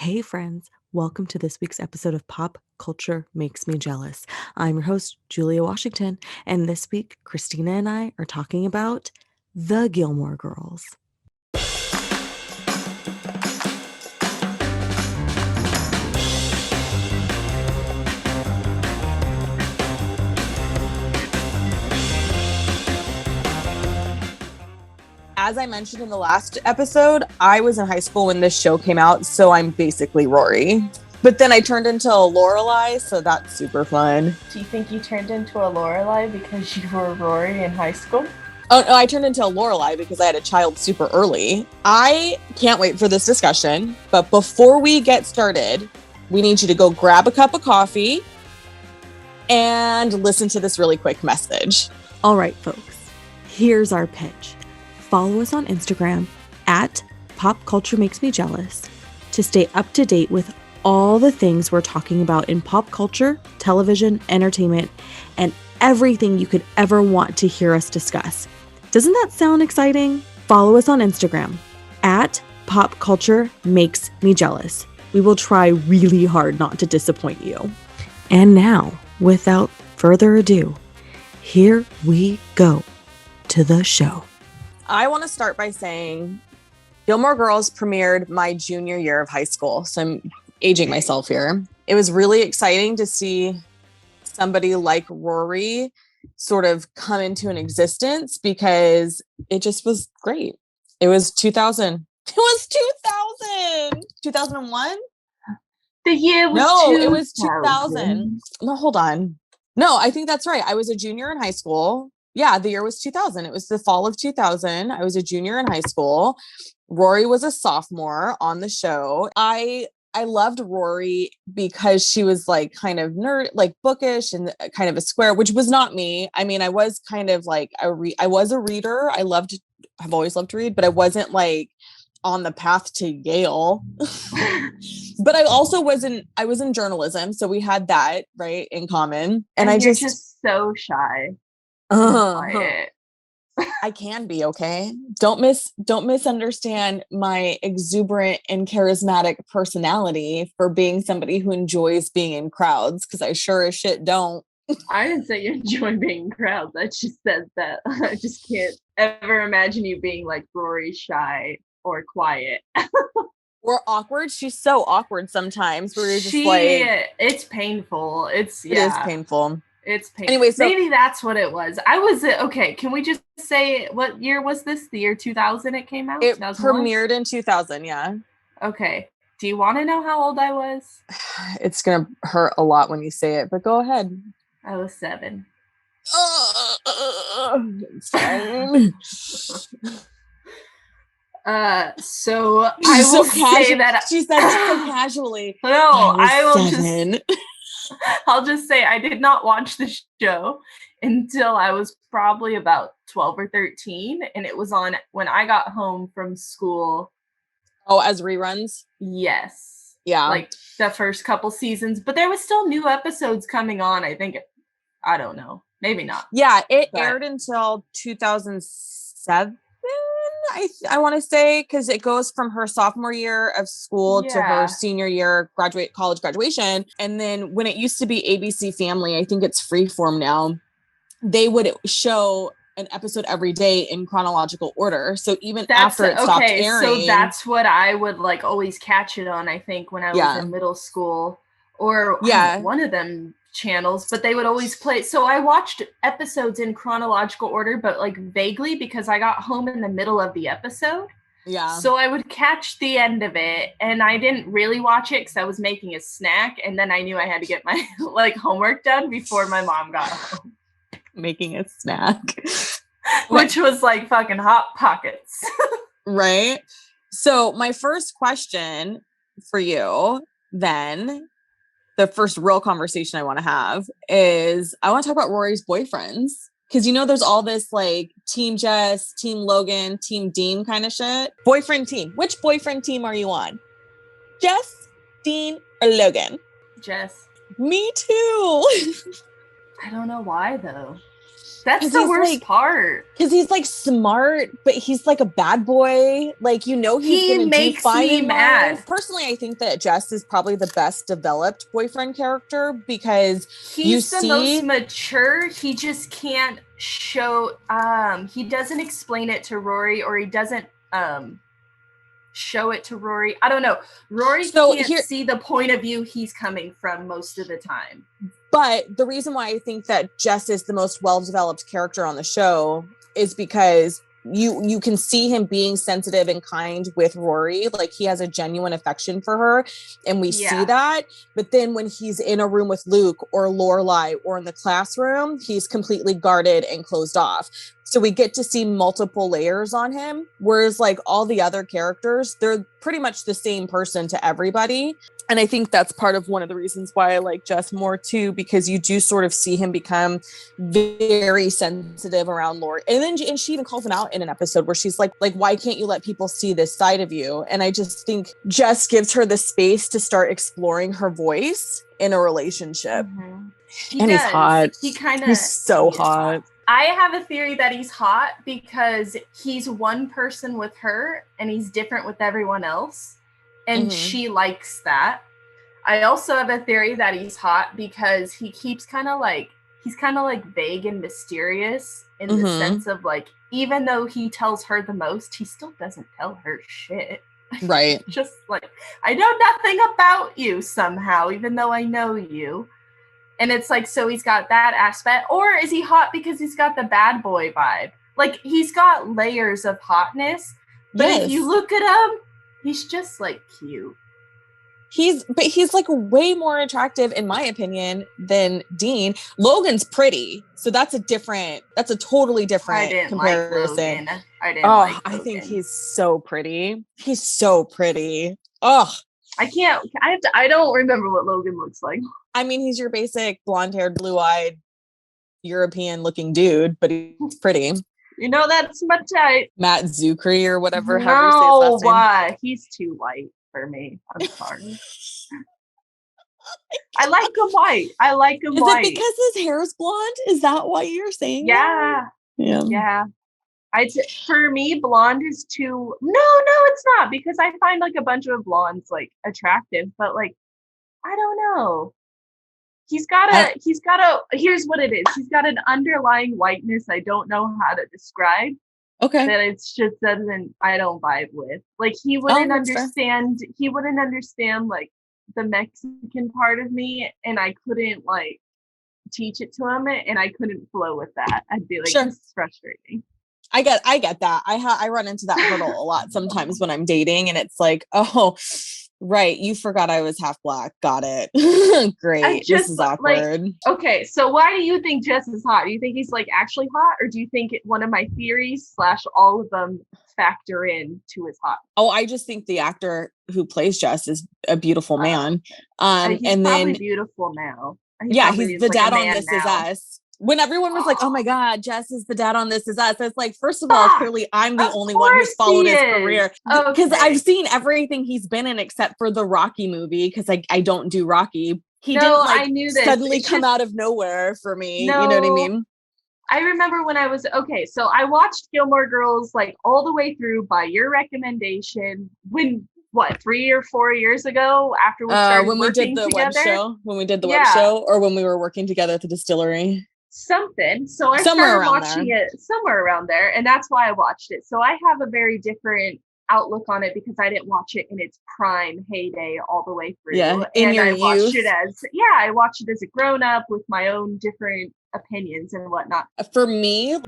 Hey friends, welcome to this week's episode of Pop Culture Makes Me Jealous. I'm your host, Julia Washington, and this week, Christina and I are talking about the Gilmore Girls. As I mentioned in the last episode, I was in high school when this show came out, so I'm basically Rory. But then I turned into a Lorelai, so that's super fun. Do you think you turned into a Lorelai because you were Rory in high school? Oh, no, I turned into a Lorelai because I had a child super early. I can't wait for this discussion, but before we get started, we need you to go grab a cup of coffee and listen to this really quick message. All right, folks, here's our pitch. Follow us on Instagram at Pop Culture Makes Me Jealous to stay up to date with all the things we're talking about in pop culture, television, entertainment, and everything you could ever want to hear us discuss. Doesn't that sound exciting? Follow us on Instagram at Pop Culture Makes Me Jealous. We will try really hard not to disappoint you. And now, without further ado, here we go to the show. I want to start by saying Gilmore Girls premiered my junior year of high school. So I'm aging myself here. It was really exciting to see somebody like Rory sort of come into an existence because it just was great. It was 2000. It was 2000. 2001? The year was No, 2000. it was 2000. No, hold on. No, I think that's right. I was a junior in high school. Yeah, the year was 2000. It was the fall of 2000. I was a junior in high school. Rory was a sophomore on the show. I loved Rory because she was like kind of nerd, like bookish and kind of a square, which was not me. I mean, I was kind of like I was a reader. I've always loved to read, but I wasn't like on the path to Yale. But I was in journalism, so we had that right in common. And you're just so shy. Quiet. I can be, okay? Don't misunderstand my exuberant and charismatic personality for being somebody who enjoys being in crowds, because I sure as shit don't. I didn't say you enjoy being in crowds. I just said that I just can't ever imagine you being like Rory, shy or quiet. Or awkward. She's so awkward sometimes where you're just like... It's painful. It is painful. It's painful. Anyway, so maybe that's what it was. Okay, can we just say what year was this? The year 2000 it came out? It premiered in 2000, yeah. Okay. Do you want to know how old I was? It's going to hurt a lot when you say it, but go ahead. I was 7. It's fine. So I will say that she said it so casually. No, I'll just say I did not watch the show until I was probably about 12 or 13, and it was on when I got home from school. Oh, as reruns? Yes. Yeah. Like the first couple seasons, but there was still new episodes coming on, I think. I don't know. Maybe not. Yeah, it aired until 2007. I want to say, because it goes from her sophomore year of school to her senior year college graduation. And then when it used to be ABC Family, I think it's Freeform now, they would show an episode every day in chronological order. So even after it stopped airing. So that's what I would like always catch it on, I think, when I was in middle school or one of them channels, but they would always play. So I watched episodes in chronological order, but like vaguely because I got home in the middle of the episode. Yeah. So I would catch the end of it, and I didn't really watch it because I was making a snack, and then I knew I had to get my like homework done before my mom got home. Making a snack. Which was like fucking Hot Pockets. Right? So my first question for you then, the first real conversation I want to have is I want to talk about Rory's boyfriends. Because, there's all this like Team Jess, Team Logan, Team Dean kind of shit. Boyfriend team. Which boyfriend team are you on? Jess, Dean, or Logan? Jess. Me too. I don't know why, though. That's the worst part. Because he's like smart, but he's like a bad boy. Like, you know, he's going to do fine in life. Personally, I think that Jess is probably the best developed boyfriend character because he's the most mature. He just can't show. He doesn't explain it to Rory, or he doesn't show it to Rory. I don't know. Rory can't see the point of view he's coming from most of the time. But the reason why I think that Jess is the most well-developed character on the show is because you can see him being sensitive and kind with Rory. Like, he has a genuine affection for her, and we see that. But then when he's in a room with Luke or Lorelai or in the classroom, he's completely guarded and closed off. So we get to see multiple layers on him, whereas like all the other characters, they're pretty much the same person to everybody. And I think that's part of one of the reasons why I like Jess more too, because you do sort of see him become very sensitive around Lori. And she even calls him out in an episode where she's like, why can't you let people see this side of you? And I just think Jess gives her the space to start exploring her voice in a relationship. Mm-hmm. He's hot. He's so hot. I have a theory that he's hot because he's one person with her and he's different with everyone else. And she likes that. I also have a theory that he's hot because he keeps kind of like vague and mysterious in the sense of like, even though he tells her the most, he still doesn't tell her shit. Right. Just like, I know nothing about you somehow, even though I know you. And it's like, so he's got that aspect. Or is he hot because he's got the bad boy vibe? Like, he's got layers of hotness. But if you look at him, he's just like cute. He's like way more attractive, in my opinion, than Dean. Logan's pretty. So that's a totally different comparison. I think he's so pretty. He's so pretty. Oh, I don't remember what Logan looks like. I mean, he's your basic blonde-haired, blue-eyed, European-looking dude, but he's pretty. You know, that's my type. Matt Zuckery or whatever. No, why? He's too white for me. I'm sorry. I like him white. Is it because his hair is blonde? Is that why you're saying that? Yeah. For me, blonde is too... No, it's not. Because I find like a bunch of blondes like attractive. But like, I don't know. Here's what it is. He's got an underlying whiteness I don't know how to describe. Okay. That it's just I don't vibe with. Like, he wouldn't understand like the Mexican part of me, and I couldn't like teach it to him, and I couldn't flow with that. I'd be like, this is frustrating. I get that. I run into that hurdle a lot sometimes when I'm dating, and it's like, oh, right, you forgot I was half black. Got it. Great. This is awkward. Like, okay, so why do you think Jess is hot? Do you think he's like actually hot, or do you think one of my theories / all of them factor in to his hot? Oh, I just think the actor who plays Jess is a beautiful man. He's and probably then beautiful now. He's the dad on This Is Us. When everyone was like, oh my God, Jess is the dad on This Is Us. It's like, first of all, clearly I'm the only one who's followed his career. Because I've seen everything he's been in except for the Rocky movie, because I don't do Rocky. He didn't suddenly come out of nowhere for me. You know what I mean? I remember when so I watched Gilmore Girls like all the way through by your recommendation when 3 or 4 years ago after we started working together? When we did the web show, or when we were working together at the distillery? Something. So I started watching it somewhere around there, and that's why I watched it. So I have a very different outlook on it because I didn't watch it in its prime heyday all the way through. Yeah, I watched it as a grown up with my own different opinions and whatnot. For me,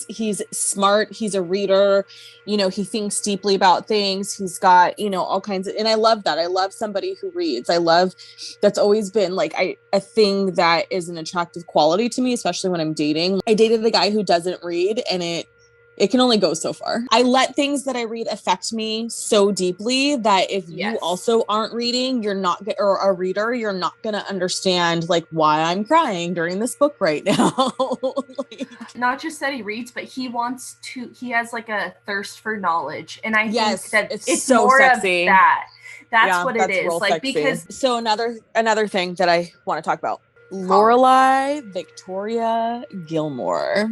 he's smart, he's a reader, he thinks deeply about things, he's got all kinds of, and I love that. I love somebody who reads. That's always been like a thing that is an attractive quality to me, especially when I'm dating. I dated a guy who doesn't read, and it can only go so far. I let things that I read affect me so deeply that if you also aren't reading, you're not a reader, you're not going to understand like why I'm crying during this book right now. Not just that he reads, but he has like a thirst for knowledge. And I think that it's so more sexy. Of that. That's what it is. Like, sexy. Because so another thing that I want to talk about. Lorelai Victoria Gilmore.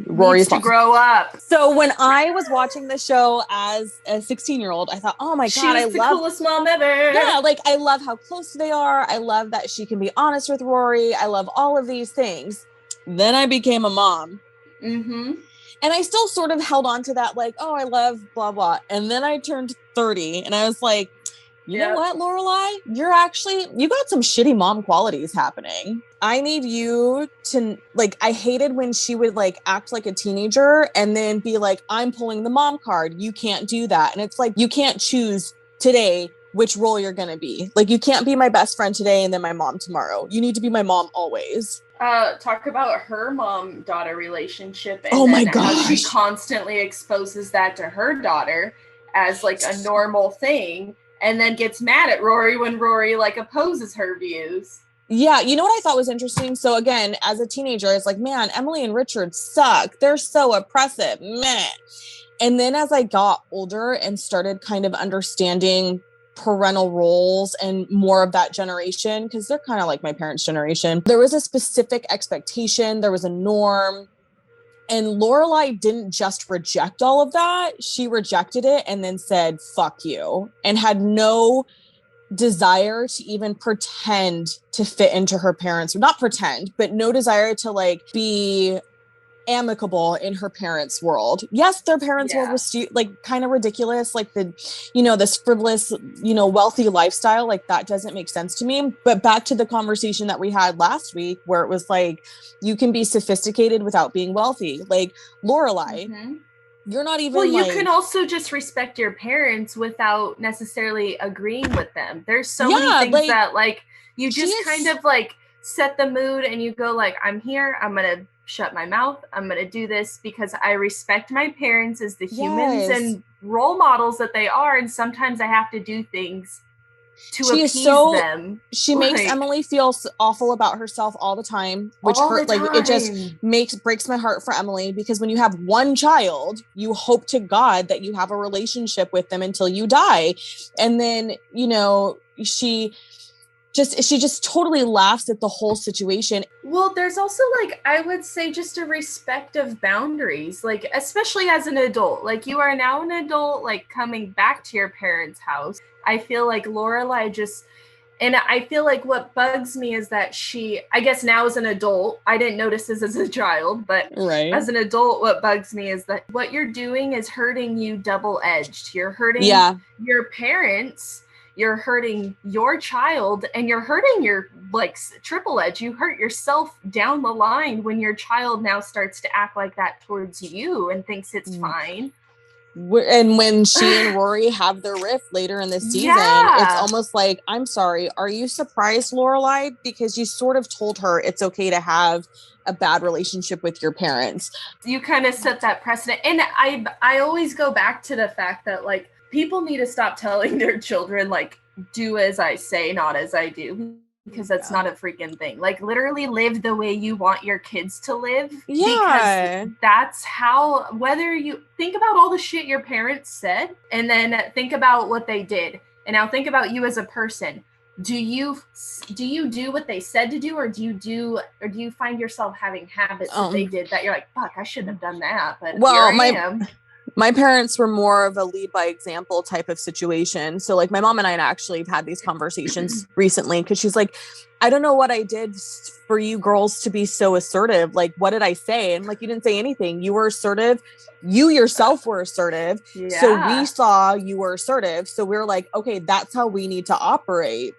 Rory's needs to grow up. So when I was watching the show as a 16-year-old, I thought, oh my God, I love the coolest mom ever. Yeah, like I love how close they are. I love that she can be honest with Rory. I love all of these things. Then I became a mom. Mm-hmm. And I still sort of held on to that, like, oh, I love blah, blah. And then I turned 30 and I was like, you know what, Lorelai? You got some shitty mom qualities happening. I need you to, like, I hated when she would, like, act like a teenager and then be like, I'm pulling the mom card. You can't do that. And it's like, you can't choose today which role you're going to be. Like, you can't be my best friend today and then my mom tomorrow. You need to be my mom always. Talk about her mom-daughter relationship and oh my gosh, how she constantly exposes that to her daughter as, like, a normal thing. And then gets mad at Rory when Rory, like, opposes her views. Yeah, you know what I thought was interesting? So again, as a teenager, it's like, man, Emily and Richard suck. They're so oppressive. Meh. And then as I got older and started kind of understanding parental roles and more of that generation, because they're kind of like my parents' generation, there was a specific expectation, there was a norm. And Lorelai didn't just reject all of that. She rejected it and then said, fuck you, and had no desire to even pretend to fit into her parents, not pretend, but no desire to, like, be amicable in her parents' world. Yes, their parents' world was like kind of ridiculous, like the, you know, this frivolous, you know, wealthy lifestyle, like that doesn't make sense to me. But back to the conversation that we had last week where it was like, you can be sophisticated without being wealthy. Like, Lorelai, you're not even, you can also just respect your parents without necessarily agreeing with them. There's so many things that, like, you just kind of, like, set the mood and you go, like, I'm here, I'm gonna shut my mouth, I'm gonna do this because I respect my parents as the humans and role models that they are, and sometimes I have to do things to appease them. She makes Emily feel awful about herself all the time, which it just breaks my heart for Emily, because when you have one child, you hope to God that you have a relationship with them until you die. And then, you know, she just totally laughs at the whole situation. Well, there's also, like, I would say just a respect of boundaries, like, especially as an adult, like, you are now an adult, like, coming back to your parents' house. I feel like Lorelai and I feel like what bugs me is that she, I guess now as an adult, I didn't notice this as a child, but as an adult, what bugs me is that what you're doing is hurting you double-edged. You're hurting your parents, you're hurting your child, and you're hurting your, like, triple edge. You hurt yourself down the line when your child now starts to act like that towards you and thinks it's fine. And when she and Rory have their riff later in the season, it's almost like, I'm sorry, are you surprised, Lorelai? Because you sort of told her it's okay to have a bad relationship with your parents. You kind of set that precedent. And I always go back to the fact that, like, people need to stop telling their children, like, do as I say, not as I do, because that's not a freaking thing. Like, literally live the way you want your kids to live. Because that's how, whether you think about all the shit your parents said and then think about what they did. And now think about you as a person. Do you do what they said to do, or do you find yourself having habits that they did that you're like, fuck, I shouldn't have done that, but here I am. My parents were more of a lead by example type of situation. So, like, my mom and I actually have had these conversations recently, because she's like, I don't know what I did for you girls to be so assertive. Like, what did I say? And, like, you didn't say anything. You were assertive. You yourself were assertive. Yeah. So we saw you were assertive. So we were like, okay, that's how we need to operate.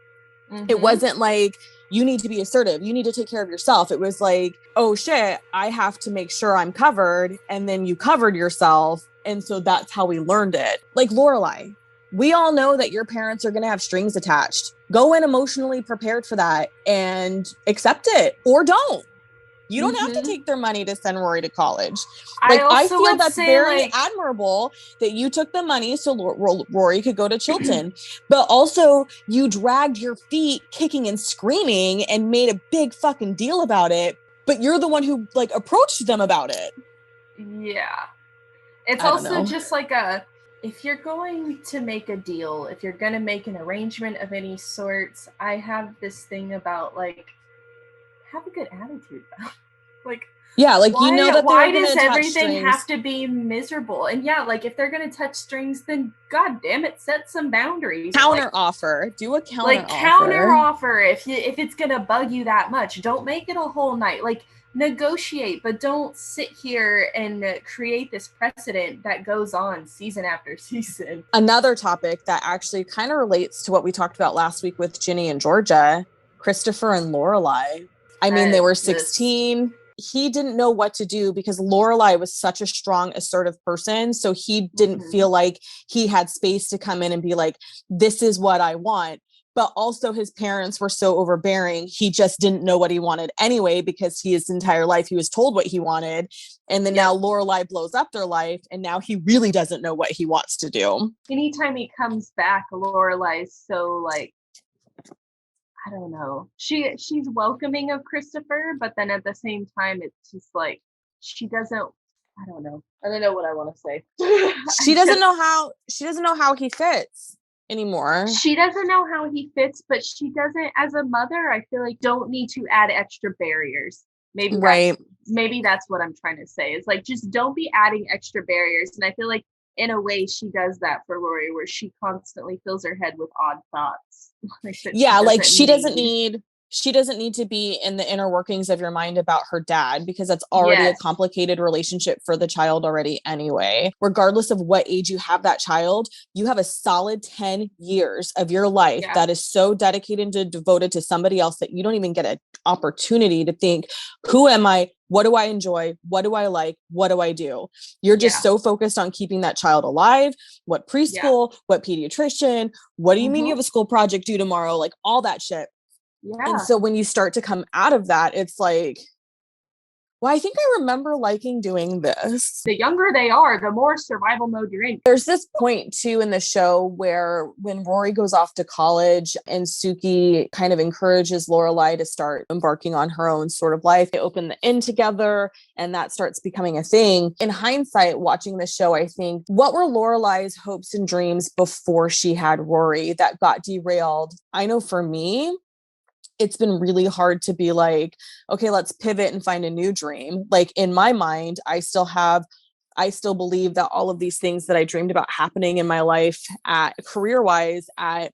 It wasn't like, you need to be assertive, you need to take care of yourself. It was like, oh shit, I have to make sure I'm covered. And then you covered yourself. And so that's how we learned it. Like, Lorelai, we all know that your parents are going to have strings attached. Go in emotionally prepared for that and accept it, or don't. You don't have to take their money to send Rory to college. Like, I feel that's very admirable that you took the money so Rory could go to Chilton, but also you dragged your feet kicking and screaming and made a big fucking deal about it. But you're the one who, like, approached them about it. Yeah. It's also just like if you're going to make a deal, if you're going to make an arrangement of any sorts, I have this thing about, like, have a good attitude though. Like, yeah, like, why, you know that why does everything have to be miserable? And yeah, like, if they're gonna touch strings, then god damn it, set some boundaries. Counter offer. Do a counter like counter offer if it's gonna bug you that much. Don't make it a whole night. Like, negotiate, but don't sit here and create this precedent that goes on season after season. Another topic that actually kind of relates to what we talked about last week with Ginny and Georgia, Christopher and Lorelai. I mean, they were 16. He didn't know what to do because Lorelai was such a strong, assertive person. So he didn't feel like he had space to come in and be like, this is what I want. But also his parents were so overbearing. He just didn't know what he wanted anyway, because his entire life he was told what he wanted. And then now Lorelai blows up their life. And now he really doesn't know what he wants to do. Anytime he comes back, Lorelai's so like, I don't know. She's welcoming of Christopher, but then at the same time, it's just like she doesn't. I don't know. I don't know what I want to say. She doesn't know how he fits anymore. She doesn't know how he fits, but she doesn't. As a mother, I feel like don't need to add extra barriers. Maybe that's what I'm trying to say. Is like, just don't be adding extra barriers. And I feel like in a way she does that for Rory, where she constantly fills her head with odd thoughts. She doesn't need to be in the inner workings of your mind about her dad, because that's already a complicated relationship for the child already anyway. Regardless of what age you have that child, you have a solid 10 years of your life that is so dedicated and devoted to somebody else that you don't even get an opportunity to think, who am I? What do I enjoy? What do I like? What do I do? You're just so focused on keeping that child alive. What preschool, what pediatrician, what do you mean you have a school project due tomorrow? Like, all that shit. Yeah. And so when you start to come out of that, it's like, well, I think I remember liking doing this. The younger they are, the more survival mode you're in. There's this point too in the show where when Rory goes off to college and Suki kind of encourages Lorelai to start embarking on her own sort of life. They open the inn together and that starts becoming a thing. In hindsight, watching the show, I think, what were Lorelai's hopes and dreams before she had Rory that got derailed? I know for me, it's been really hard to be like, okay, let's pivot and find a new dream. Like, in my mind, I still believe that all of these things that I dreamed about happening in my life at career-wise at,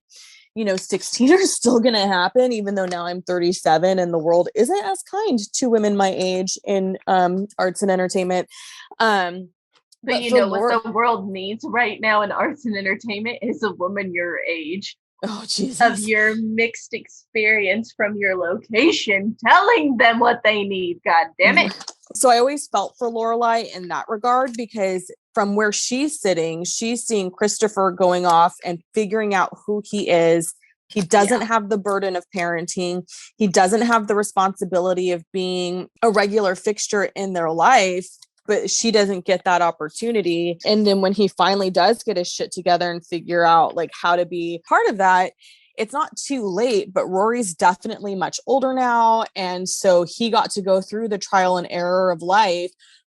16 are still going to happen, even though now I'm 37 and the world isn't as kind to women my age in arts and entertainment. But what the world needs right now in arts and entertainment is a woman your age. Oh, Jesus. Of your mixed experience from your location, telling them what they need. God damn it. So I always felt for Lorelai in that regard, because from where she's sitting, she's seeing Christopher going off and figuring out who he is. He doesn't have the burden of parenting. He doesn't have the responsibility of being a regular fixture in their life. But she doesn't get that opportunity. And then when he finally does get his shit together and figure out like how to be part of that, it's not too late, but Rory's definitely much older now. And so he got to go through the trial and error of life,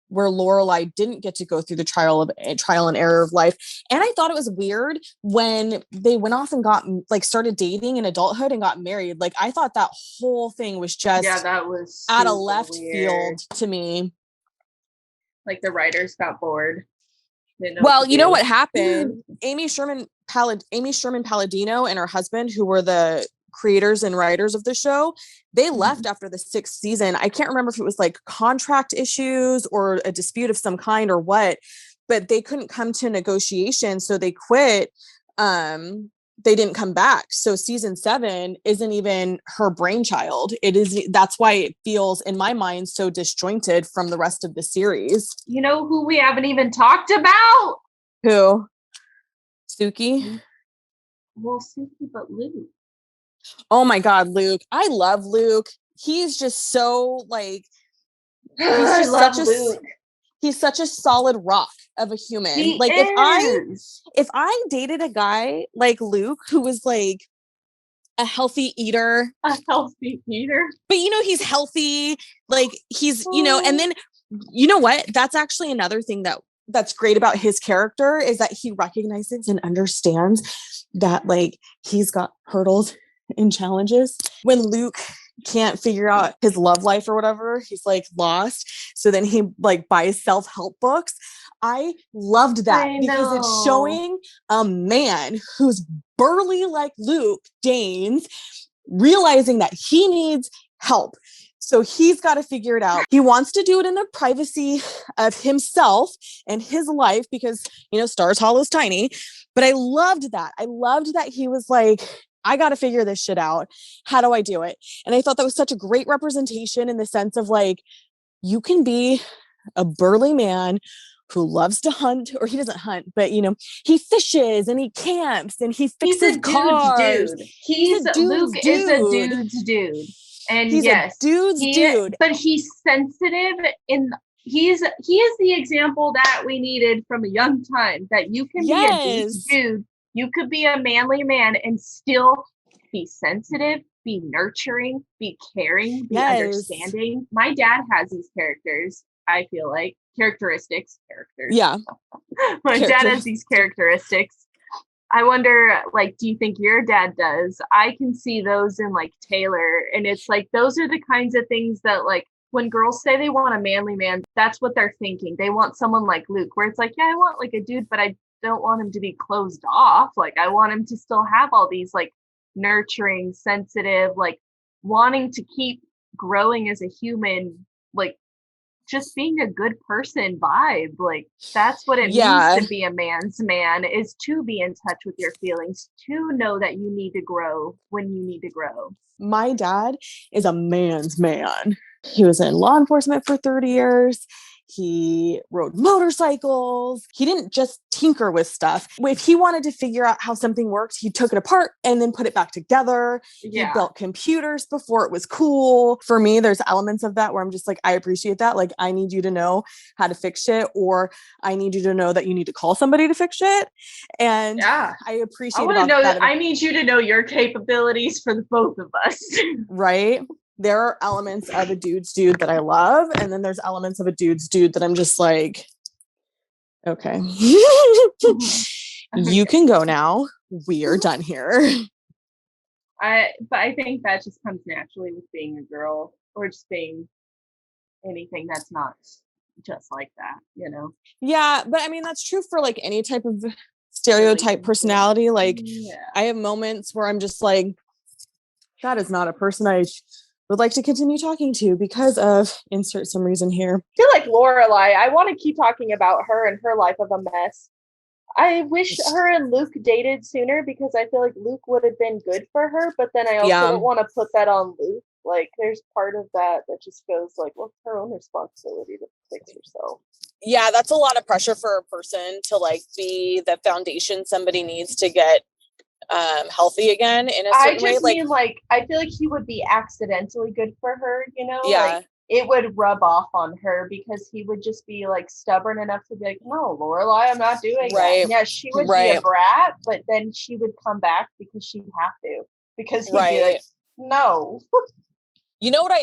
where Lorelai didn't get to go through the trial and error of life. And I thought it was weird when they went off and started dating in adulthood and got married. Like, I thought that whole thing was just that was out of left field to me. Like, the writers got bored. Well, you know what happened? Amy Sherman Palladino and her husband, who were the creators and writers of the show, they left after the 6th season. I can't remember if it was like contract issues or a dispute of some kind or what, but they couldn't come to negotiation, so they quit. They didn't come back. So season 7 isn't even her brainchild. That's why it feels in my mind so disjointed from the rest of the series. You know who we haven't even talked about? Who? Suki? Well, Suki, but Luke. Oh my God, Luke. I love Luke. He's just so like, Luke. He's such a solid rock of a human. If I dated a guy like Luke, who was like a healthy eater, but he's healthy, like he's, and then, you know what? That's actually another thing that's great about his character, is that he recognizes and understands that like he's got hurdles and challenges. When Luke can't figure out his love life or whatever. He's like lost. So then he like buys self-help books. I loved that because it's showing a man who's burly like Luke Danes realizing that he needs help. So he's got to figure it out. He wants to do it in the privacy of himself and his life because, you know, Stars Hollow's tiny. But I loved that. I loved that he was like, I got to figure this shit out. How do I do it? And I thought that was such a great representation in the sense of like, you can be a burly man who loves to hunt, or he doesn't hunt, but you know, he fishes and he camps and he fixes cars. He's a dude's dude. Luke is a dude's dude. And he's a dude's dude. But he's sensitive he is the example that we needed from a young time, that you can be a dude's dude. You could be a manly man and still be sensitive, be nurturing, be caring, be understanding. My dad has these characters, I feel like. Characters. Yeah. My dad has these characteristics. I wonder, like, do you think your dad does? I can see those in like Taylor, and it's like those are the kinds of things that, like, when girls say they want a manly man, that's what they're thinking. They want someone like Luke, where it's like, yeah, I want like a dude, but I don't want him to be closed off. Like, I want him to still have all these like nurturing, sensitive, like wanting to keep growing as a human, like just being a good person vibe. Like, that's what it means to be a man's man, is to be in touch with your feelings, to know that you need to grow when you need to grow. My dad is a man's man. He was in law enforcement for 30 years. He rode motorcycles. He didn't just tinker with stuff. If he wanted to figure out how something worked, he took it apart and then put it back together. Yeah. He built computers before it was cool. For me, there's elements of that where I'm just like, I appreciate that. Like, I need you to know how to fix shit, or I need you to know that you need to call somebody to fix shit. And I appreciate that. I need you to know your capabilities for the both of us. Right? There are elements of a dude's dude that I love, and then there's elements of a dude's dude that I'm just like, okay, you can go now. We're done here. But I think that just comes naturally with being a girl, or just being anything that's not just like that, you know? Yeah, but I mean, that's true for like any type of stereotype personality. Like, I have moments where I'm just like, that is not a person I would like to continue talking to because of insert some reason here. I feel like Lorelai, I want to keep talking about her and her life of a mess. I wish her and Luke dated sooner because I feel like Luke would have been good for her, but then I also don't want to put that on Luke. Like, there's part of that just goes like, well, it's her own responsibility to fix herself. Yeah, that's a lot of pressure for a person to like be the foundation somebody needs to get healthy again in a certain way. Mean, like, I feel like he would be accidentally good for her, you know? Yeah. Like, it would rub off on her because he would just be like stubborn enough to be like, no, Lorelai, I'm not doing that. Yeah, she would be a brat, but then she would come back because she'd have to. Because he'd be like, no. You know what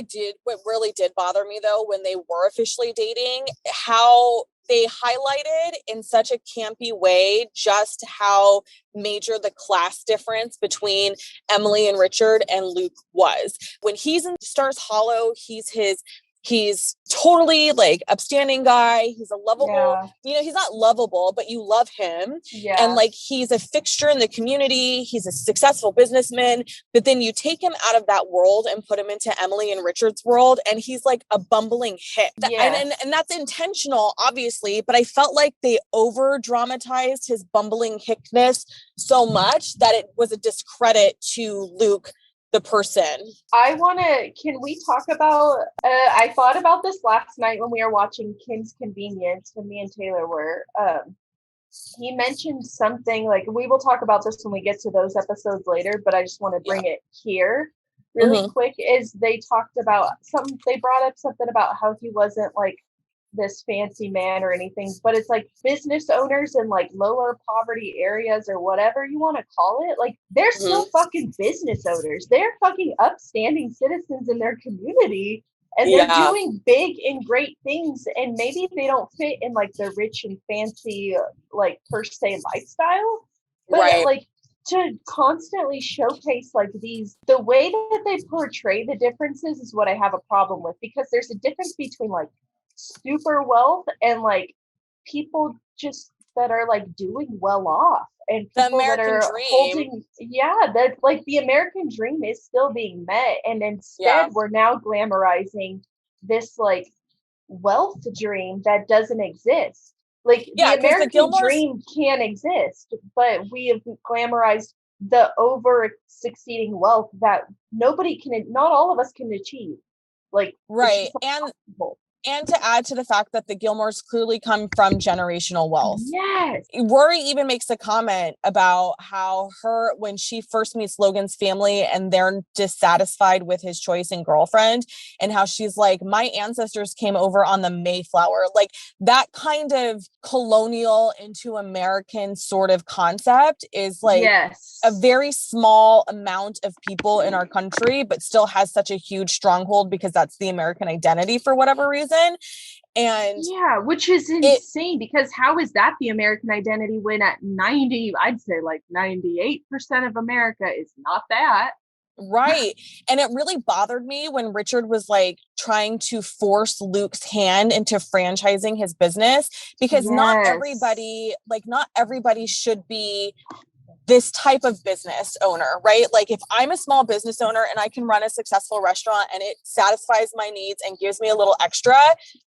really did bother me though, when they were officially dating, how they highlighted in such a campy way just how major the class difference between Emily and Richard and Luke was. When he's in Stars Hollow, he's totally like upstanding guy. He's a lovable, you know, he's not lovable, but you love him. Yeah. And like, he's a fixture in the community. He's a successful businessman, but then you take him out of that world and put him into Emily and Richard's world. And he's like a bumbling hick. And that's intentional, obviously, but I felt like they over dramatized his bumbling hickness so much that it was a discredit to Luke, the person. Can we talk about, I thought about this last night when we were watching Kim's Convenience, when me and Taylor were, he mentioned something, like, we will talk about this when we get to those episodes later, but I just want to bring it here really quick, is they brought up something about how he wasn't like this fancy man or anything, but it's like business owners in like lower poverty areas or whatever you want to call it, like they're still fucking business owners. They're fucking upstanding citizens in their community, and they're doing big and great things, and maybe they don't fit in like the rich and fancy like per se lifestyle, but like to constantly showcase like the way that they portray the differences is what I have a problem with, because there's a difference between like super wealth and like people just that are like doing well off, and people that are holding, that like the American dream is still being met, and instead we're now glamorizing this like wealth dream that doesn't exist. Like the American dream can exist, but we have glamorized the over succeeding wealth that not all of us can achieve. Like, right. And to add to the fact that the Gilmores clearly come from generational wealth. Yes. Rory even makes a comment about how when she first meets Logan's family and they're dissatisfied with his choice in girlfriend, and how she's like, my ancestors came over on the Mayflower. Like that kind of colonial into American sort of concept is like a very small amount of people in our country, but still has such a huge stronghold because that's the American identity for whatever reason. And which is insane, because how is that the American identity when at 98% of America is not that? Right. And it really bothered me when Richard was like trying to force Luke's hand into franchising his business, because not everybody should be this type of business owner, right? Like if I'm a small business owner and I can run a successful restaurant and it satisfies my needs and gives me a little extra,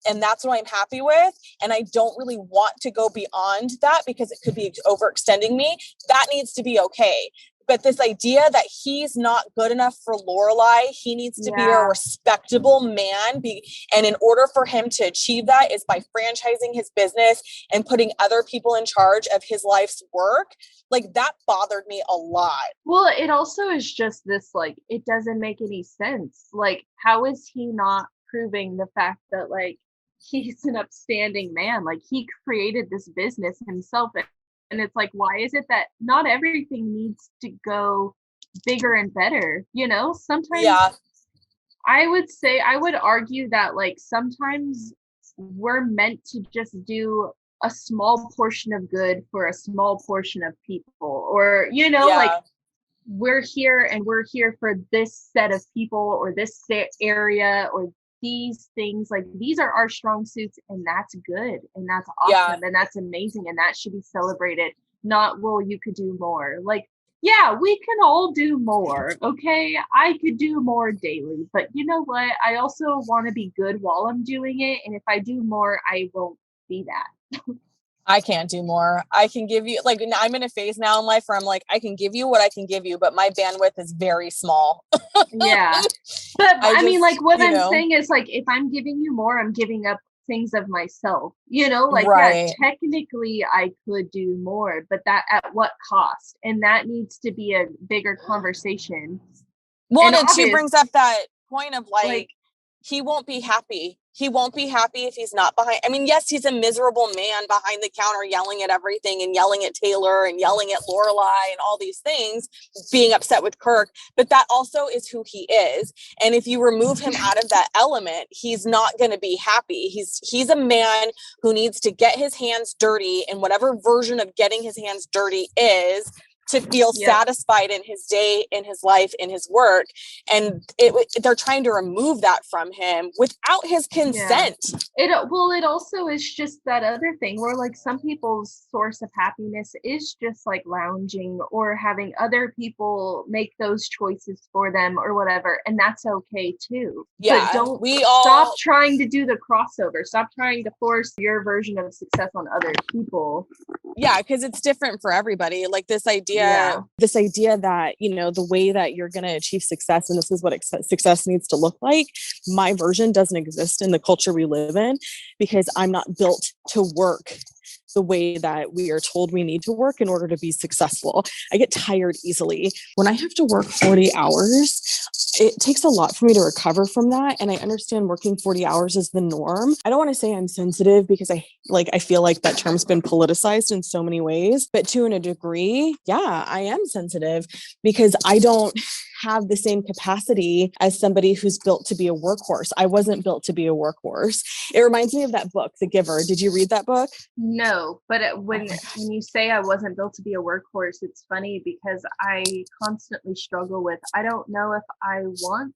and that's what I'm happy with, and I don't really want to go beyond that because it could be overextending me, that needs to be okay. But this idea that he's not good enough for Lorelai, he needs to be a respectable man. And in order for him to achieve that is by franchising his business and putting other people in charge of his life's work. Like that bothered me a lot. Well, it also is just this, like, it doesn't make any sense. Like, how is he not proving the fact that like he's an upstanding man? Like he created this business himself. And it's like, why is it that not everything needs to go bigger and better? You know, sometimes I would argue that like sometimes we're meant to just do a small portion of good for a small portion of people, or, you know, like we're here for this set of people or this area or these things. Like these are our strong suits, and that's good and that's awesome and that's amazing and that should be celebrated. Not, well, you could do more. Like, yeah, we can all do more. Okay, I could do more daily, but you know what, I also want to be good while I'm doing it, and if I do more I won't be that. I can't do more. I can give you, like, I'm in a phase now in life where I'm like, I can give you what I can give you, but my bandwidth is very small. Yeah. But I mean, like, what I'm saying is, like, if I'm giving you more, I'm giving up things of myself, you know, like, yeah, technically I could do more, but that at what cost? And that needs to be a bigger conversation. Well, and it too brings up that point of like he won't be happy. He won't be happy if he's not behind. I mean, yes, he's a miserable man behind the counter, yelling at everything and yelling at Taylor and yelling at Lorelai and all these things, being upset with Kirk. But that also is who he is. And if you remove him out of that element, he's not going to be happy. He's a man who needs to get his hands dirty, and whatever version of getting his hands dirty is, to feel satisfied in his day, in his life, in his work. And they're trying to remove that from him without his consent. It also is just that other thing where like some people's source of happiness is just like lounging or having other people make those choices for them or whatever. And that's okay too. Yeah. But stop trying to do the crossover. Stop trying to force your version of success on other people. Yeah, because it's different for everybody. Like this idea that, you know, the way that you're going to achieve success, and this is what success needs to look like, my version doesn't exist in the culture we live in, because I'm not built to work the way that we are told we need to work in order to be successful. I get tired easily. When I have to work 40 hours, it takes a lot for me to recover from that. And I understand working 40 hours is the norm. I don't want to say I'm sensitive, because I feel like that term's been politicized in so many ways, but to a degree, yeah, I am sensitive, because I don't have the same capacity as somebody who's built to be a workhorse. I wasn't built to be a workhorse. It reminds me of that book, The Giver. Did you read that book? No, but when you say I wasn't built to be a workhorse, it's funny because I constantly struggle with, I don't know if I want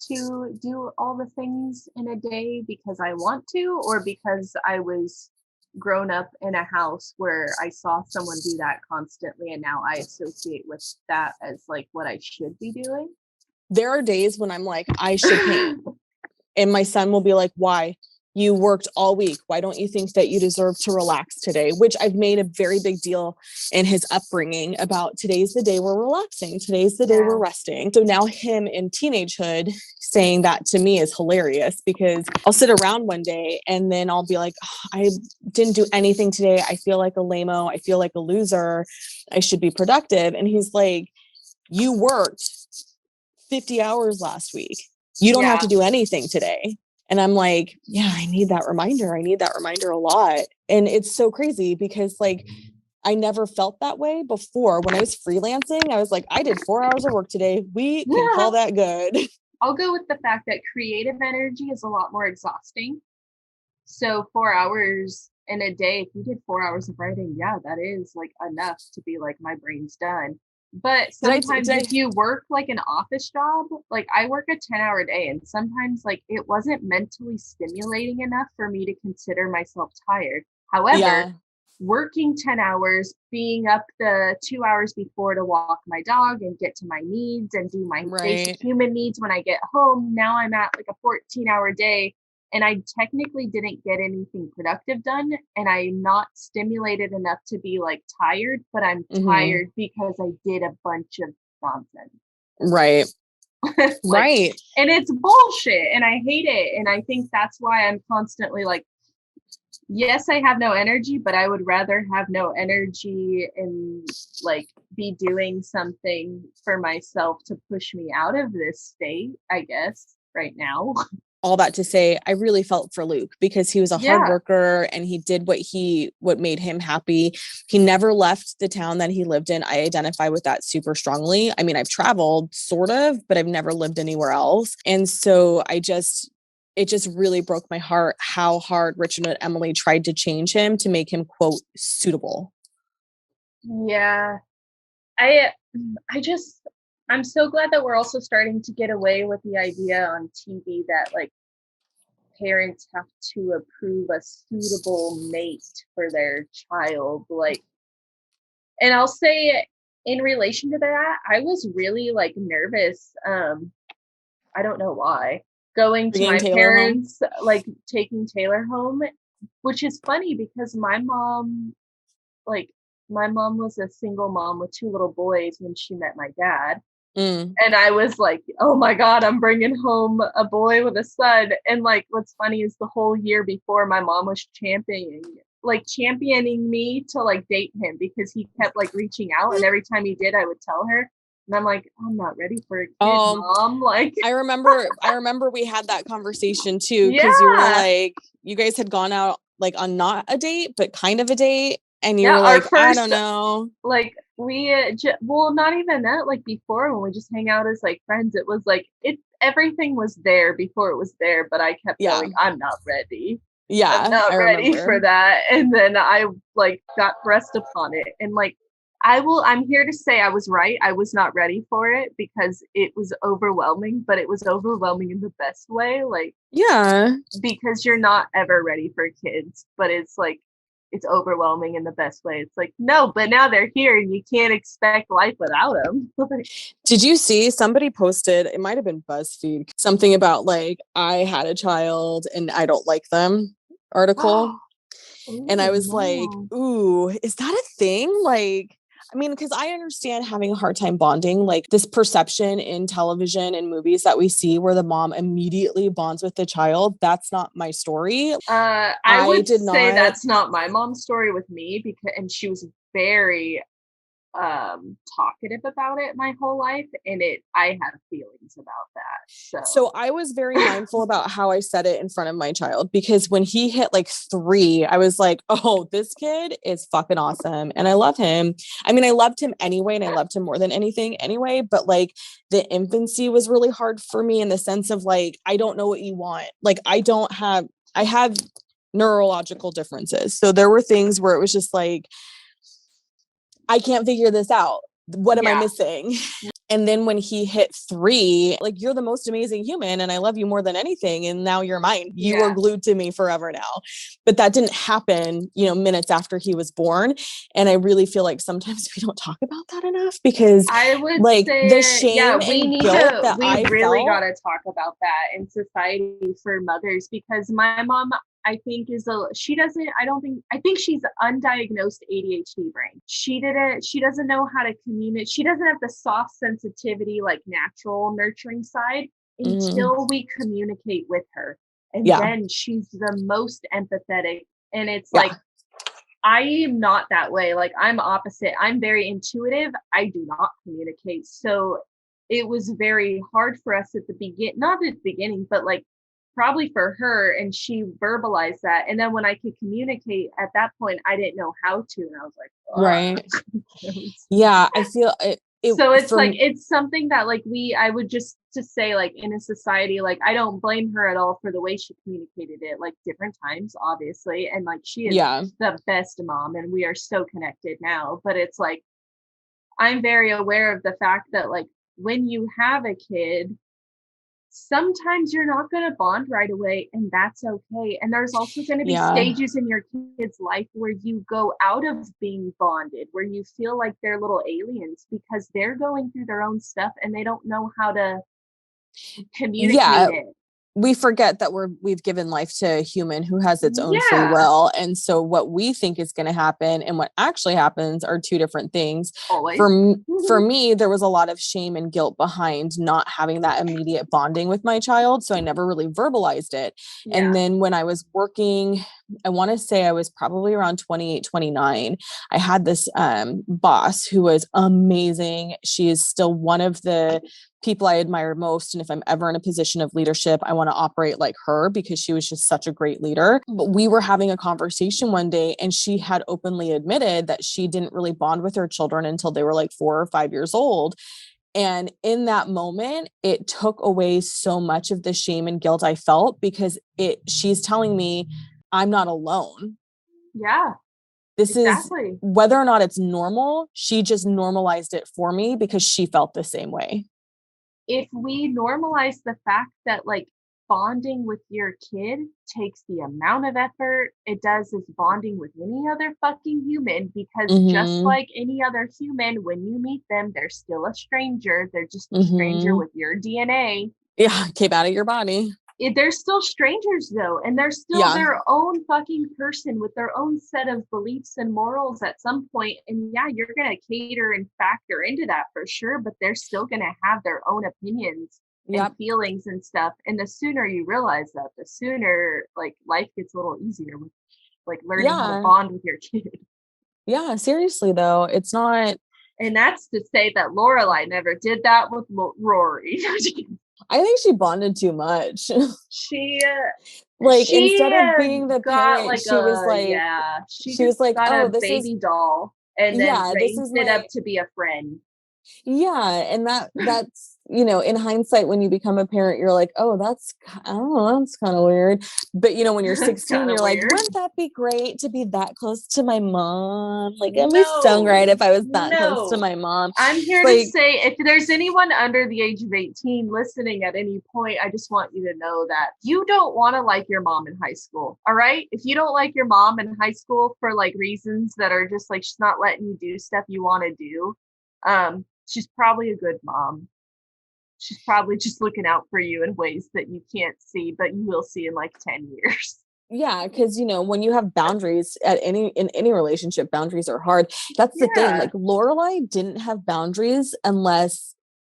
to do all the things in a day because I want to, or because I was grown up in a house where I saw someone do that constantly, and now I associate with that as like what I should be doing. There are days when I'm like, I should paint. And my son will be like, why? You worked all week. Why don't you think that you deserve to relax today? Which I've made a very big deal in his upbringing about, today's the day we're relaxing. Today's the day we're resting. So now him in teenagehood saying that to me is hilarious, because I'll sit around one day and then I'll be like, oh, I didn't do anything today. I feel like a lame-o. I feel like a loser. I should be productive. And he's like, you worked 50 hours last week. You don't have to do anything today. And I'm like, yeah, I need that reminder. I need that reminder a lot. And it's so crazy because like, I never felt that way before. When I was freelancing, I was like, I did 4 hours of work today. We can call that good. I'll go with the fact that creative energy is a lot more exhausting. So 4 hours in a day, if you did 4 hours of writing, yeah, that is like enough to be like, my brain's done. But sometimes if you work like an office job, like I work a 10-hour day, and sometimes like it wasn't mentally stimulating enough for me to consider myself tired. However, working 10 hours, being up the 2 hours before to walk my dog and get to my needs and do my basic human needs when I get home, now I'm at like a 14-hour day. And I technically didn't get anything productive done, and I'm not stimulated enough to be like tired, but I'm tired because I did a bunch of nonsense. Right. Like, and it's bullshit, and I hate it. And I think that's why I'm constantly like, yes, I have no energy, but I would rather have no energy and like be doing something for myself to push me out of this state, I guess, right now. All that to say, I really felt for Luke, because he was a hard worker and he did what made him happy. He never left the town that he lived in. I identify with that super strongly. I mean, I've traveled sort of, but I've never lived anywhere else. And so it just really broke my heart how hard Richard and Emily tried to change him to make him, quote, suitable. Yeah. I'm so glad that we're also starting to get away with the idea on TV that like parents have to approve a suitable mate for their child. Like, and I'll say in relation to that, I was really like nervous. I don't know why. Going to my parents, like taking Taylor home, which is funny because my mom was a single mom with 2 little boys when she met my dad. And I was like, oh my God, I'm bringing home a boy with a son. And like, what's funny is the whole year before, my mom was championing me to like date him, because he kept like reaching out. And every time he did, I would tell her. And I'm like, I'm not ready for a kid, Mom. Like, I remember we had that conversation too, because you were like, you guys had gone out like on not a date, but kind of a date. And you were like, I don't know. Like we, not even that, like before when we just hang out as like friends, it was like, everything was there before it was there. But I kept going, I'm not ready. Yeah. I'm not ready for that. And then I like got pressed upon it. And like, I'm here to say I was right. I was not ready for it because it was overwhelming, but it was overwhelming in the best way. Like, because you're not ever ready for kids, but it's like, it's overwhelming in the best way. It's like, no, but now they're here and you can't expect life without them. Did you see somebody posted, it might've been BuzzFeed, something about like, I had a child and I don't like them article. And I was like, ooh, is that a thing? Like, I mean, because I understand having a hard time bonding, like this perception in television and movies that we see where the mom immediately bonds with the child. That's not my story. I would say that's not my mom's story with me, and she was very talkative about it my whole life, and I have feelings feelings about that. So I was very mindful about how I said it in front of my child, because when he hit like 3, I was like, oh, this kid is fucking awesome. And I love him. I mean, I loved him anyway, and I loved him more than anything anyway, but like the infancy was really hard for me in the sense of like, I don't know what you want. Like, I have neurological differences. So there were things where it was just like, I can't figure this out. What am I missing? And then when he hit 3, like, you're the most amazing human and I love you more than anything. And now you're mine. You are glued to me forever now. But that didn't happen, minutes after he was born. And I really feel like sometimes we don't talk about that enough, because I would like say, the shame and guilt that I really felt. got to talk about that in society for mothers, because my mom, I think I think she's undiagnosed ADHD brain. She doesn't know how to communicate. She doesn't have the soft sensitivity, like natural nurturing side, until we communicate with her. And then she's the most empathetic. And it's like, I am not that way. Like, I'm opposite. I'm very intuitive. I do not communicate. So it was very hard for us at the not at the beginning, but like probably for her, and she verbalized that. And then when I could communicate at that point, I didn't know how to, and I was like, right. Yeah, I feel it. So it's like, it's something that like I would just to say, like, in a society, like, I don't blame her at all for the way she communicated it, like different times, obviously. And like, she is the best mom and we are so connected now. But it's like, I'm very aware of the fact that like, when you have a kid, sometimes you're not going to bond right away, and that's okay. And there's also going to be stages in your kid's life where you go out of being bonded, where you feel like they're little aliens because they're going through their own stuff and they don't know how to communicate it. We forget that we've given life to a human who has its own free will. And so what we think is going to happen and what actually happens are two different things. Always. For me, there was a lot of shame and guilt behind not having that immediate bonding with my child. So I never really verbalized it. Yeah. And then when I was working, I want to say I was probably around 28, 29. I had this boss who was amazing. She is still one of the people I admire most. And if I'm ever in a position of leadership, I want to operate like her because she was just such a great leader. But we were having a conversation one day and she had openly admitted that she didn't really bond with her children until they were like 4 or 5 years old. And in that moment, it took away so much of the shame and guilt I felt because she's telling me I'm not alone. Yeah. This is whether or not it's normal. She just normalized it for me because she felt the same way. If we normalize the fact that like bonding with your kid takes the amount of effort it does as bonding with any other fucking human, because just like any other human, when you meet them, they're still a stranger. They're just a stranger with your DNA. Yeah, came out of your body. They're still strangers though, and they're still their own fucking person with their own set of beliefs and morals at some point. And yeah, you're going to cater and factor into that for sure, but they're still going to have their own opinions and feelings and stuff. And the sooner you realize that, the sooner like life gets a little easier with like learning how to bond with your kid. Yeah, seriously though, it's not. And that's to say that Lorelai never did that with Rory. I think she bonded too much. She instead of being the parent, like she was like, she was like, oh, this baby doll, and then raised it up to be a friend. Yeah, and that's in hindsight, when you become a parent, you're like, oh, that's kind of weird. But when you're 16, you're like, wouldn't that be great to be that close to my mom? Like, it'd be so great if I was that close to my mom. I'm here to say, if there's anyone under the age of 18 listening at any point, I just want you to know that you don't want to like your mom in high school. All right. If you don't like your mom in high school for like reasons that are just like, she's not letting you do stuff you want to do. She's probably a good mom. She's probably just looking out for you in ways that you can't see, but you will see in like 10 years. Yeah, because when you have boundaries in any relationship, boundaries are hard. That's the thing. Like, Lorelai didn't have boundaries unless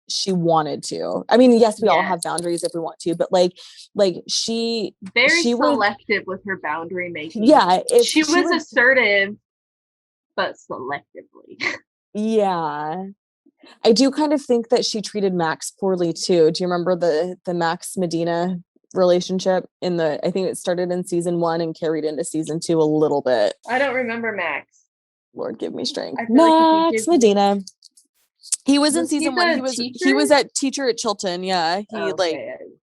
she wanted to. I mean, yes, we all have boundaries if we want to, but like she selective with her boundary making. Yeah, she was assertive, but selectively. Yeah. I do kind of think that she treated Max poorly too. Do you remember the Max Medina relationship I think it started in season 1 and carried into season 2 a little bit. I don't remember Max. Lord give me strength. Max Medina. He was in season 1. He was at teacher at Chilton. Yeah. He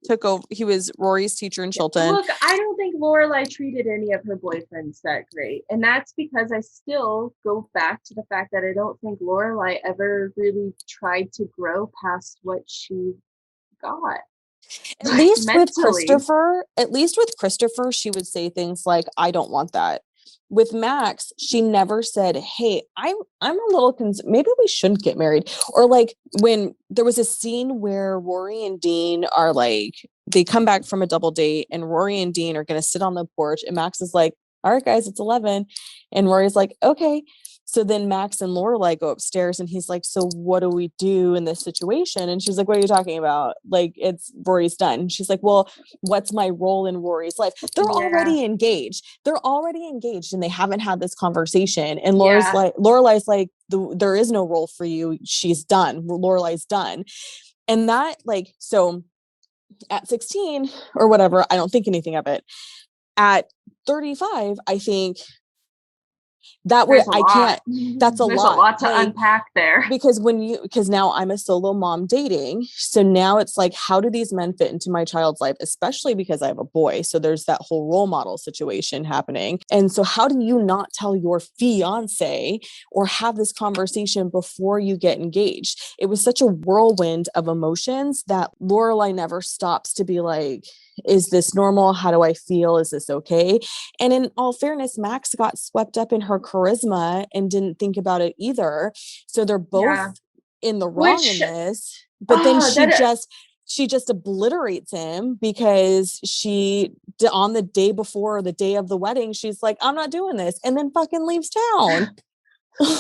took over. He was Rory's teacher in Chilton. Look, I don't think Lorelai treated any of her boyfriends that great. And that's because I still go back to the fact that I don't think Lorelai ever really tried to grow past what she got. At least with Christopher, she would say things like, I don't want that. With Max, she never said, hey, I'm a little concerned. Maybe we shouldn't get married. Or like when there was a scene where Rory and Dean are like, they come back from a double date and Rory and Dean are going to sit on the porch. And Max is like, all right, guys, it's 11. And Rory's like, okay. So then Max and Lorelai go upstairs and he's like, so what do we do in this situation? And she's like, what are you talking about? Like, it's Rory's done. She's like, well, what's my role in Rory's life? They're already engaged. And they haven't had this conversation. And Lorelai's like, there is no role for you. She's done. Lorelai's done. And that so at 16 or whatever, I don't think anything of it. At 35, I think that way that's a lot to unpack there, because now I'm a solo mom dating. So now it's like, how do these men fit into my child's life, especially because I have a boy. So there's that whole role model situation happening. And so how do you not tell your fiance or have this conversation before you get engaged? It was such a whirlwind of emotions that Lorelai never stops to be like, is this normal? How do I feel? Is this okay? And in all fairness, Max got swept up in her charisma and didn't think about it either. So they're both in the wrong in this. But then she just obliterates him because on the day before or the day of the wedding, she's like, I'm not doing this. And then fucking leaves town.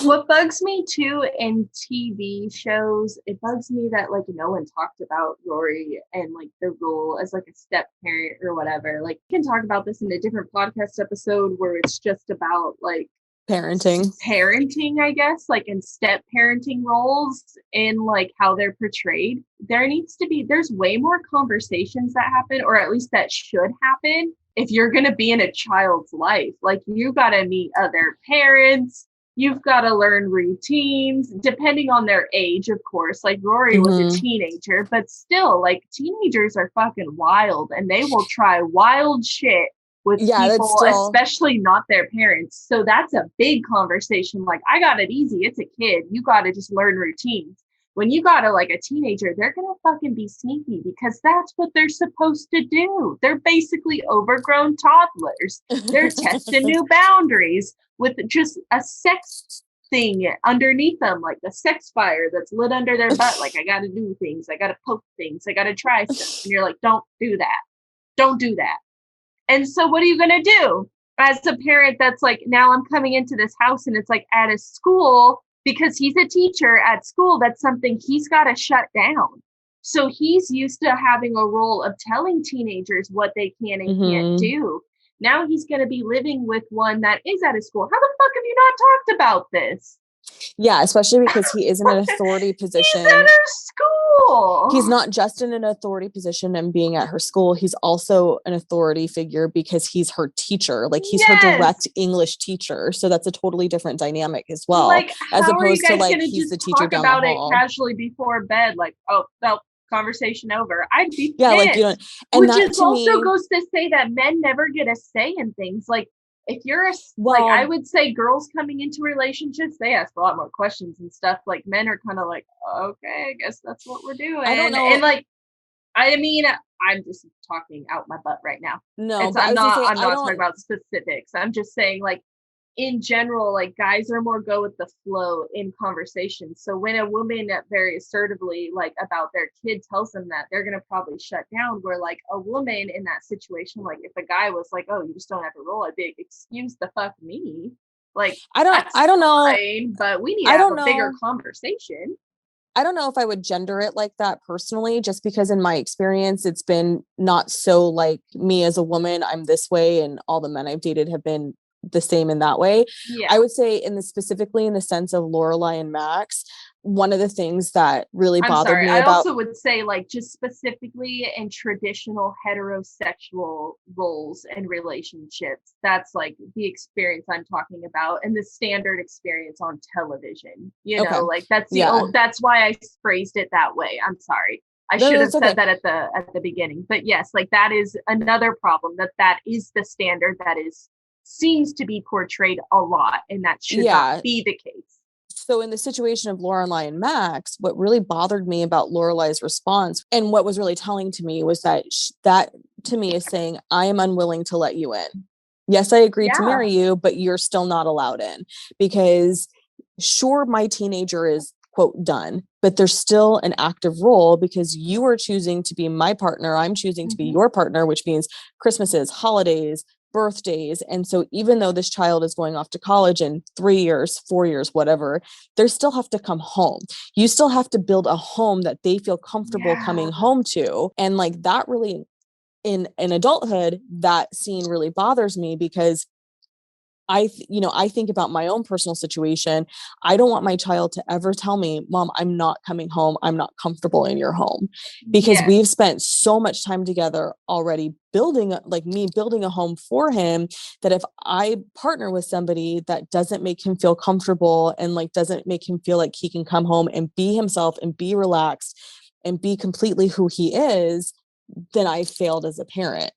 What bugs me too in TV shows, it bugs me that like no one talked about Rory and like the role as like a step parent or whatever. Like, we can talk about this in a different podcast episode where it's just about like parenting, I guess, like in step parenting roles and like how they're portrayed. There's way more conversations that happen, or at least that should happen, if you're going to be in a child's life. Like, you got to meet other parents. You've got to learn routines, depending on their age, of course. Like, Rory was a teenager, but still, like, teenagers are fucking wild and they will try wild shit with people, especially not their parents. So that's a big conversation. Like, I got it easy. It's a kid. You got to just learn routines. When you got like a teenager, they're going to fucking be sneaky because that's what they're supposed to do. They're basically overgrown toddlers. They're testing new boundaries with just a sex thing underneath them, like the sex fire that's lit under their butt. Like, I got to do things. I got to poke things. I got to try stuff. And you're like, don't do that. Don't do that. And so what are you going to do as a parent that's like, now I'm coming into this house and it's like at a school, because he's a teacher at school, that's something he's got to shut down. So he's used to having a role of telling teenagers what they can and can't do. Now he's going to be living with one that is at a school. How the fuck have you not talked about this? Yeah, especially because he is in an authority position. He's at her school. He's not just in an authority position and being at her school. He's also an authority figure because he's her teacher. Like, he's her direct English teacher. So that's a totally different dynamic as well. Like, as how opposed are you guys to like, he's the teacher down the hall. About it casually before bed, like, oh, no, conversation over. I'd be pissed. Like, you know, and which is also goes to say that men never get a say in things. Like, if you're like, I would say girls coming into relationships, they ask a lot more questions and stuff. Like, men are kind of like, okay, I guess that's what we're doing. I don't know. And like, I mean, I'm just talking out my butt right now. No, I'm not talking about specifics. I'm just saying, like, in general, like, guys are more go with the flow in conversations. So when a woman very assertively, like, about their kid tells them that, they're going to probably shut down. Where like a woman in that situation, like, if a guy was like, oh, you just don't have a role, I'd be like, excuse the fuck me. Like, I don't know. Fine, but we need to have a bigger conversation. I don't know if I would gender it like that personally, just because in my experience, it's been not so like, me as a woman, I'm this way, and all the men I've dated have been the same in that way. I would say specifically in the sense of Lorelai and Max, one of the things that really bothered me I about... also would say, like, just specifically in traditional heterosexual roles and relationships, that's like the experience I'm talking about, and the standard experience on television, you know, like that's that's why I phrased it that way. I'm sorry. I should have said that at the beginning, but yes, like that is another problem, that is the standard that seems to be portrayed a lot, and that should not be the case. So in the situation of Lorelai and Max, what really bothered me about Lorelai's response, and what was really telling to me, was that that to me is saying, I am unwilling to let you in. Yes, I agreed to marry you, but you're still not allowed in, because sure, my teenager is, quote, done, but there's still an active role, because you are choosing to be my partner. I'm choosing to be your partner, which means Christmases, holidays, birthdays. And so even though this child is going off to college in 3 years, 4 years, whatever, they still have to come home. You still have to build a home that they feel comfortable coming home to. And like that really, in adulthood, that scene really bothers me, because I think about my own personal situation. I don't want my child to ever tell me, Mom, I'm not coming home. I'm not comfortable in your home, because we've spent so much time together already building a home for him, that if I partner with somebody that doesn't make him feel comfortable, and like doesn't make him feel like he can come home and be himself and be relaxed and be completely who he is, then I failed as a parent.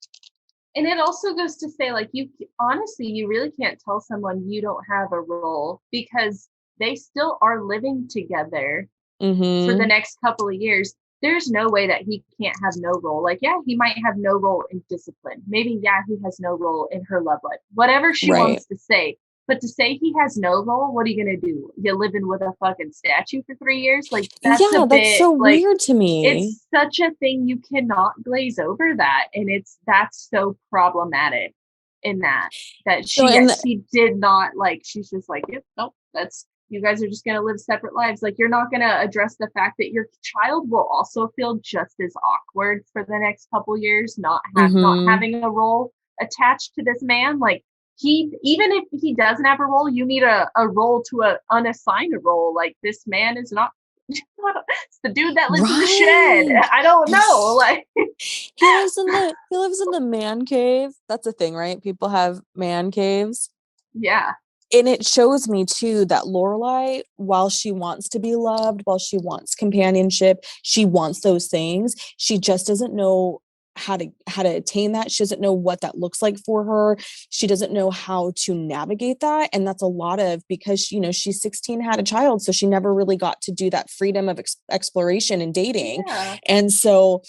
And it also goes to say, like, you honestly, you really can't tell someone you don't have a role, because they still are living together for the next couple of years. There's no way that he can't have no role. Like, yeah, he might have no role in discipline. Maybe, yeah, he has no role in her love life, whatever she wants to say. But to say he has no role, what are you going to do? You're living with a fucking statue for 3 years? Like, that's so weird to me. It's such a thing. You cannot glaze over that. And that's so problematic in that she did not, like, she's just like, yep, nope, you guys are just going to live separate lives. Like, you're not going to address the fact that your child will also feel just as awkward for the next couple years, not having a role attached to this man. Like, even if he doesn't have a role, you need a role to unassign a role. Like, this man is not it's the dude that lives in the shed. I don't know. Like, he lives in the man cave. That's a thing, right? People have man caves. Yeah. And it shows me too that Lorelai, while she wants to be loved, while she wants companionship, she wants those things, she just doesn't know how to attain that. She doesn't know what that looks like for her. She doesn't know how to navigate that. And that's a lot of, because, she's 16, had a child, so she never really got to do that freedom of exploration and dating. Yeah. And so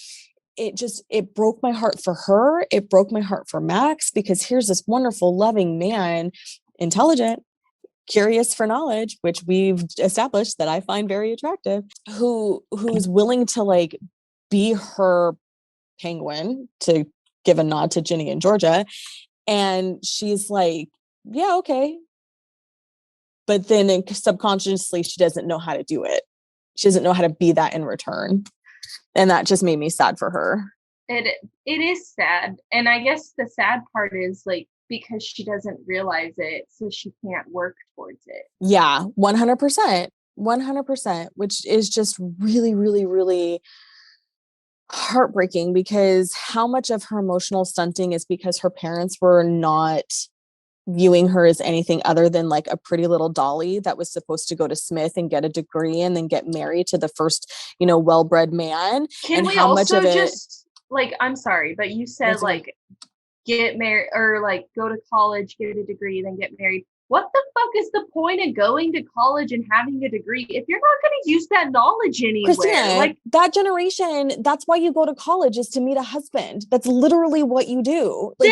it broke my heart for her. It broke my heart for Max, because here's this wonderful, loving man, intelligent, curious for knowledge, which we've established that I find very attractive, who's willing to, like, be her penguin, to give a nod to Ginny and Georgia. And she's like, yeah, okay. But then subconsciously, she doesn't know how to do it. She doesn't know how to be that in return. And that just made me sad for her. It is sad. And I guess the sad part is, like, because she doesn't realize it, so she can't work towards it. Yeah, 100%. 100%, which is just really, really, really heartbreaking, because how much of her emotional stunting is because her parents were not viewing her as anything other than like a pretty little dolly that was supposed to go to Smith and get a degree and then get married to the first, well-bred man. Can we also just, like, I'm sorry, but you said, like, get married, or like go to college, get a degree, then get married. What the fuck is the point of going to college and having a degree if you're not going to use that knowledge anywhere? Christina, like, that generation, that's why you go to college, is to meet a husband. That's literally what you do. Like,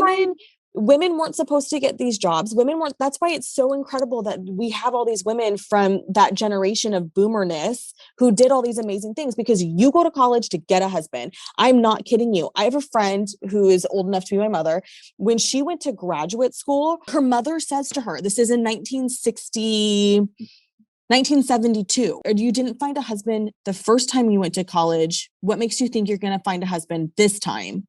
then women weren't supposed to get these jobs. That's why it's so incredible that we have all these women from that generation of boomerness who did all these amazing things, because you go to college to get a husband. I'm not kidding you. I have a friend who is old enough to be my mother. When she went to graduate school, her mother says to her, this is in 1972. You didn't find a husband the first time you went to college. What makes you think you're going to find a husband this time?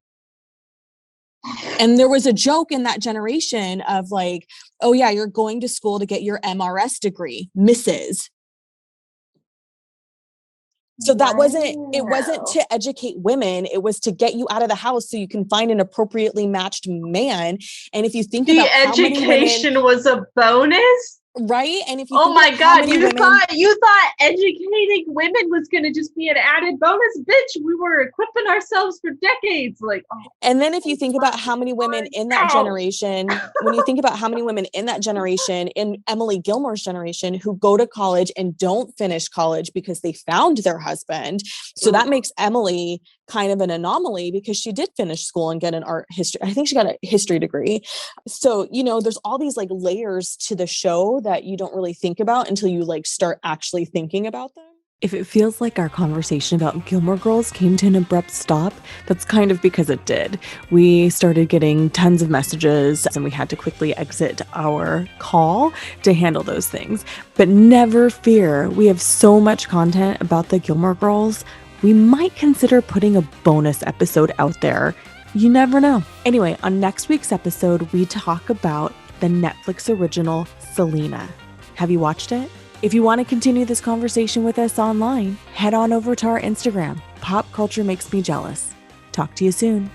And there was a joke in that generation of like, oh yeah, you're going to school to get your MRS degree, Mrs. So that it wasn't to educate women. It was to get you out of the house so you can find an appropriately matched man. And if you think about how many women, the education was a bonus. Right. And if you oh my God, you thought educating women was going to just be an added bonus, bitch. We were equipping ourselves for decades. Like, and then if you think about how many women in that generation, when you think about how many women in that generation, in Emily Gilmore's generation, who go to college and don't finish college because they found their husband. So that makes Emily kind of an anomaly because she did finish school and get an art history. I think she got a history degree. So, there's all these like layers to the show that you don't really think about until you like start actually thinking about them. If it feels like our conversation about Gilmore Girls came to an abrupt stop, that's kind of because it did. We started getting tons of messages and we had to quickly exit our call to handle those things. But never fear, we have so much content about the Gilmore Girls. We might consider putting a bonus episode out there. You never know. Anyway, on next week's episode, we talk about the Netflix original Selena. Have you watched it? If you want to continue this conversation with us online, head on over to our Instagram. Pop Culture Makes Me Jealous. Talk to you soon.